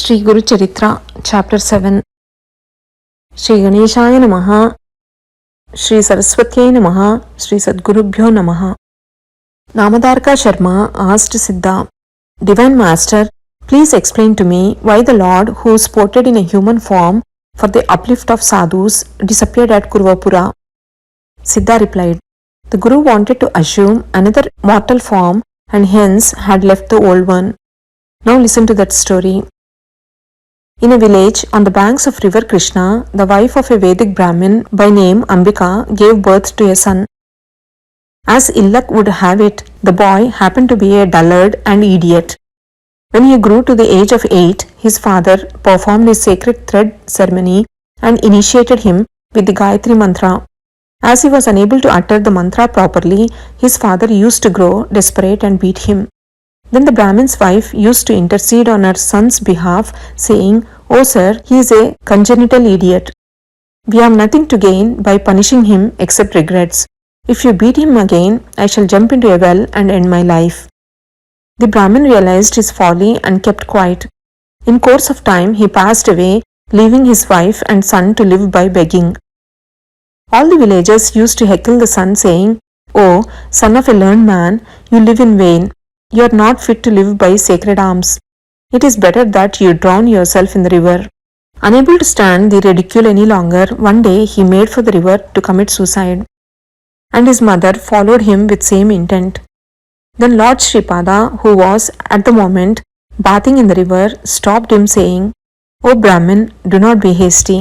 Shri GuruCharitra, Chapter 7. Shri Ganeshaya Namaha, Shri Saraswatyai Namaha, Shri Sadgurubhyo Namaha. Namadarka Sharma asked Siddha, Divine Master, please explain to me why the Lord, who sported in a human form for the uplift of sadhus, disappeared at Kurvapura. Siddha replied, the Guru wanted to assume another mortal form and hence had left the old one. Now listen to that story. In a village on the banks of river Krishna, the wife of a Vedic Brahmin by name Ambika gave birth to a son. As ill luck would have it, the boy happened to be a dullard and idiot. When he grew to the age of 8, his father performed a sacred thread ceremony and initiated him with the Gayatri mantra. As he was unable to utter the mantra properly, his father used to grow desperate and beat him. Then the Brahmin's wife used to intercede on her son's behalf, saying, "Oh sir, he is a congenital idiot. We have nothing to gain by punishing him except regrets. If you beat him again, I shall jump into a well and end my life." The Brahmin realized his folly and kept quiet. In course of time, he passed away, leaving his wife and son to live by begging. All the villagers used to heckle the son, saying, "Oh, son of a learned man, you live in vain. You are not fit to live by sacred arms. It is better that you drown yourself in the river." Unable to stand the ridicule any longer, one day he made for the river to commit suicide. And his mother followed him with same intent. Then Lord Shripada, who was at the moment bathing in the river, stopped him, saying, "O Brahmin, do not be hasty.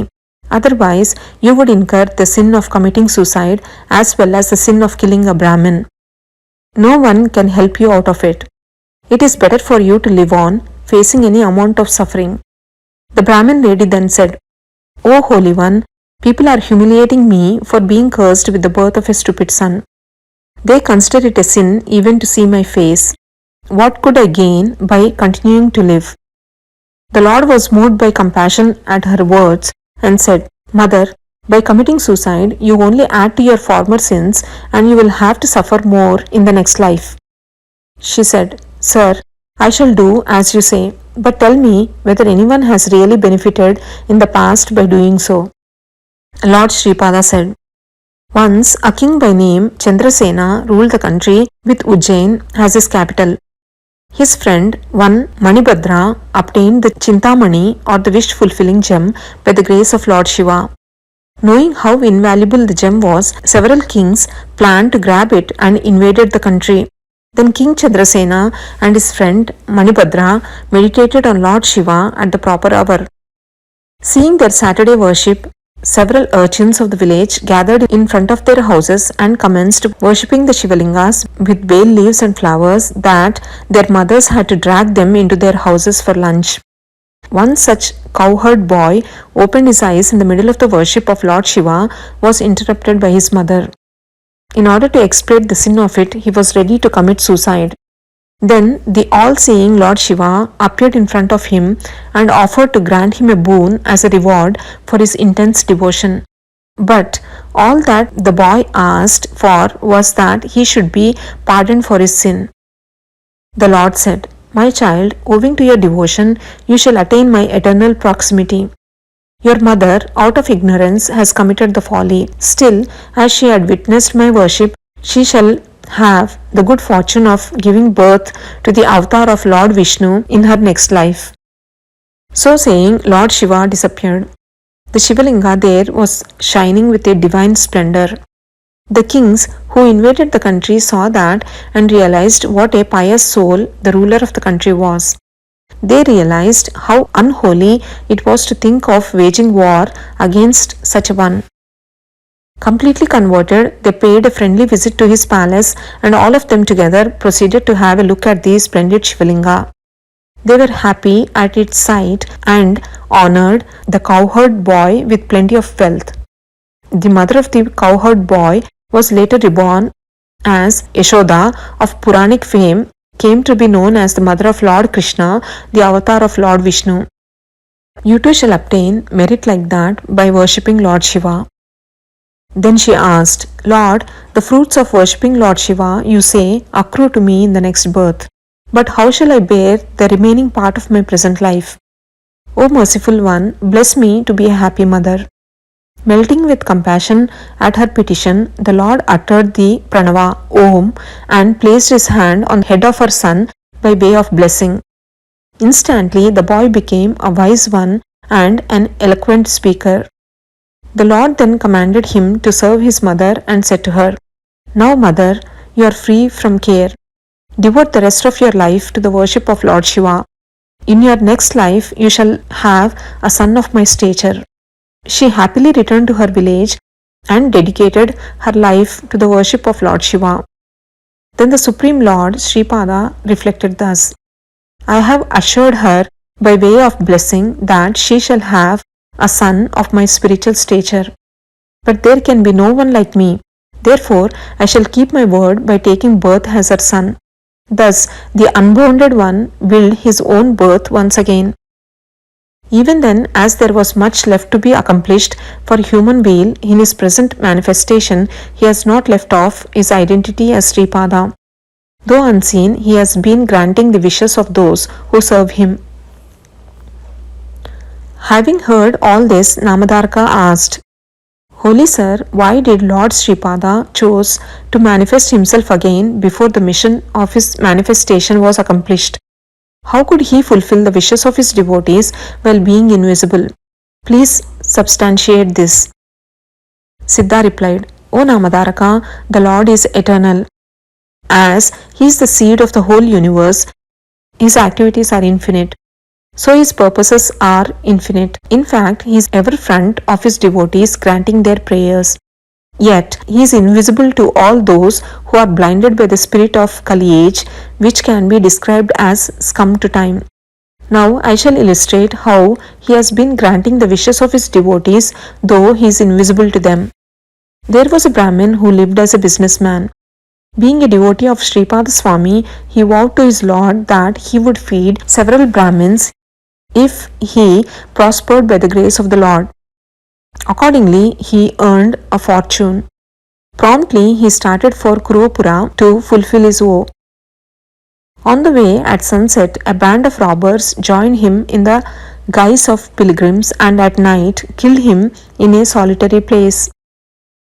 Otherwise, you would incur the sin of committing suicide as well as the sin of killing a Brahmin. No one can help you out of it. It is better for you to live on, facing any amount of suffering." The Brahmin lady then said, "O Holy One, people are humiliating me for being cursed with the birth of a stupid son. They consider it a sin even to see my face. What could I gain by continuing to live?" The Lord was moved by compassion at her words and said, "Mother, by committing suicide, you only add to your former sins and you will have to suffer more in the next life." She said, "Sir, I shall do as you say, but tell me whether anyone has really benefited in the past by doing so." Lord Shripada said, "Once a king by name Chandrasena ruled the country with Ujjain as his capital. His friend, one Manibhadra, obtained the Chintamani or the wish-fulfilling gem by the grace of Lord Shiva. Knowing how invaluable the gem was, several kings planned to grab it and invaded the country. Then King Chandrasena and his friend Manibhadra meditated on Lord Shiva at the proper hour. Seeing their Saturday worship, several urchins of the village gathered in front of their houses and commenced worshipping the Shivalingas with bay leaves and flowers that their mothers had to drag them into their houses for lunch. One such cowherd boy opened his eyes in the middle of the worship of Lord Shiva, was interrupted by his mother. In order to expiate the sin of it, he was ready to commit suicide. Then the all-seeing Lord Shiva appeared in front of him and offered to grant him a boon as a reward for his intense devotion. But all that the boy asked for was that he should be pardoned for his sin. The Lord said, "My child, owing to your devotion, you shall attain my eternal proximity. Your mother, out of ignorance, has committed the folly. Still, as she had witnessed my worship, she shall have the good fortune of giving birth to the avatar of Lord Vishnu in her next life." So saying, Lord Shiva disappeared. The Shivalinga there was shining with a divine splendor. The kings who invaded the country saw that and realized what a pious soul the ruler of the country was. They realized how unholy it was to think of waging war against such a one. Completely converted, they paid a friendly visit to his palace and all of them together proceeded to have a look at the splendid Shivalinga. They were happy at its sight and honored the cowherd boy with plenty of wealth. The mother of the cowherd boy was later reborn as Yashoda of Puranic fame, came to be known as the mother of Lord Krishna, the avatar of Lord Vishnu. You too shall obtain merit like that by worshipping Lord Shiva. Then she asked, "Lord, the fruits of worshipping Lord Shiva, you say, accrue to me in the next birth. But how shall I bear the remaining part of my present life?" O merciful one, bless me to be a happy mother. Melting with compassion at her petition, the Lord uttered the pranava Om and placed his hand on the head of her son by way of blessing. Instantly, the boy became a wise one and an eloquent speaker. The Lord then commanded him to serve his mother and said to her, Now, mother, you are free from care. Devote the rest of your life to the worship of Lord Shiva. In your next life, you shall have a son of my stature. She happily returned to her village and dedicated her life to the worship of Lord Shiva. Then the Supreme Lord Sripada reflected thus, I have assured her by way of blessing that she shall have a son of my spiritual stature. But there can be no one like me. Therefore, I shall keep my word by taking birth as her son. Thus, the unbounded one willed his own birth once again. Even then, as there was much left to be accomplished for human weal, in his present manifestation, he has not left off his identity as Sripada. Though unseen, he has been granting the wishes of those who serve him. Having heard all this, Namadarka asked, Holy Sir, why did Lord Sripada chose to manifest himself again before the mission of his manifestation was accomplished? How could he fulfill the wishes of his devotees while being invisible? Please substantiate this. Siddha replied, O Namadaraka, the Lord is eternal. As he is the seed of the whole universe, his activities are infinite. So his purposes are infinite. In fact, he is ever front of his devotees granting their prayers. Yet, he is invisible to all those who are blinded by the spirit of Kali age, which can be described as scum to time. Now, I shall illustrate how he has been granting the wishes of his devotees, though he is invisible to them. There was a Brahmin who lived as a businessman. Being a devotee of Sripada Swami, he vowed to his Lord that he would feed several Brahmins if he prospered by the grace of the Lord. Accordingly, he earned a fortune. Promptly, he started for Kurupura to fulfill his vow. On the way, at sunset, a band of robbers joined him in the guise of pilgrims and at night killed him in a solitary place.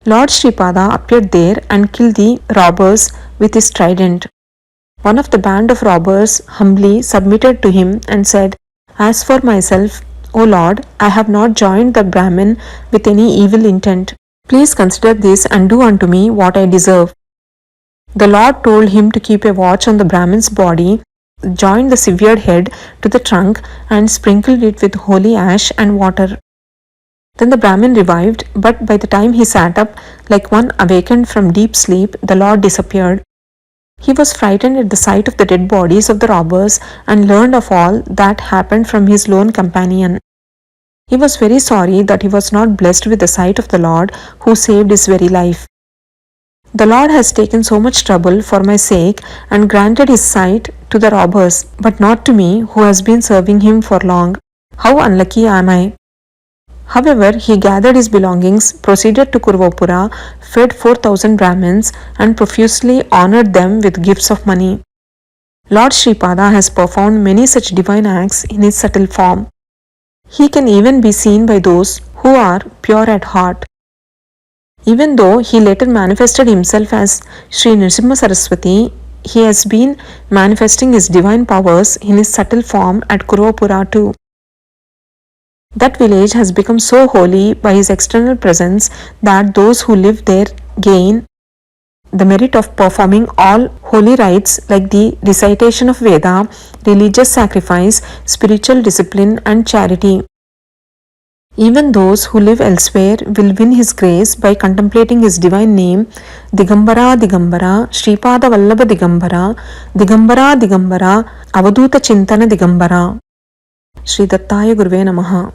Lord Sripada appeared there and killed the robbers with his trident. One of the band of robbers humbly submitted to him and said, As for myself, O Lord, I have not joined the Brahmin with any evil intent. Please consider this and do unto me what I deserve. The Lord told him to keep a watch on the Brahmin's body, joined the severed head to the trunk and sprinkled it with holy ash and water. Then the Brahmin revived, but by the time he sat up, like one awakened from deep sleep, the Lord disappeared. He was frightened at the sight of the dead bodies of the robbers and learned of all that happened from his lone companion. He was very sorry that he was not blessed with the sight of the Lord who saved his very life. The Lord has taken so much trouble for my sake and granted his sight to the robbers, but not to me who has been serving him for long. How unlucky am I! However, he gathered his belongings, proceeded to Kurupura, fed 4,000 Brahmins, and profusely honored them with gifts of money. Lord Sripada has performed many such divine acts in his subtle form. He can even be seen by those who are pure at heart. Even though he later manifested himself as Sri Nrsimha Saraswati, he has been manifesting his divine powers in his subtle form at Kurupura too. That village has become so holy by his external presence that those who live there gain the merit of performing all holy rites like the recitation of Veda, religious sacrifice, spiritual discipline and charity. Even those who live elsewhere will win his grace by contemplating his divine name, Digambara Digambara, Sripada Vallabha Digambara, Digambara Digambara, Avaduta Chintana Digambara. Shri Dattaya Guruve Namaha.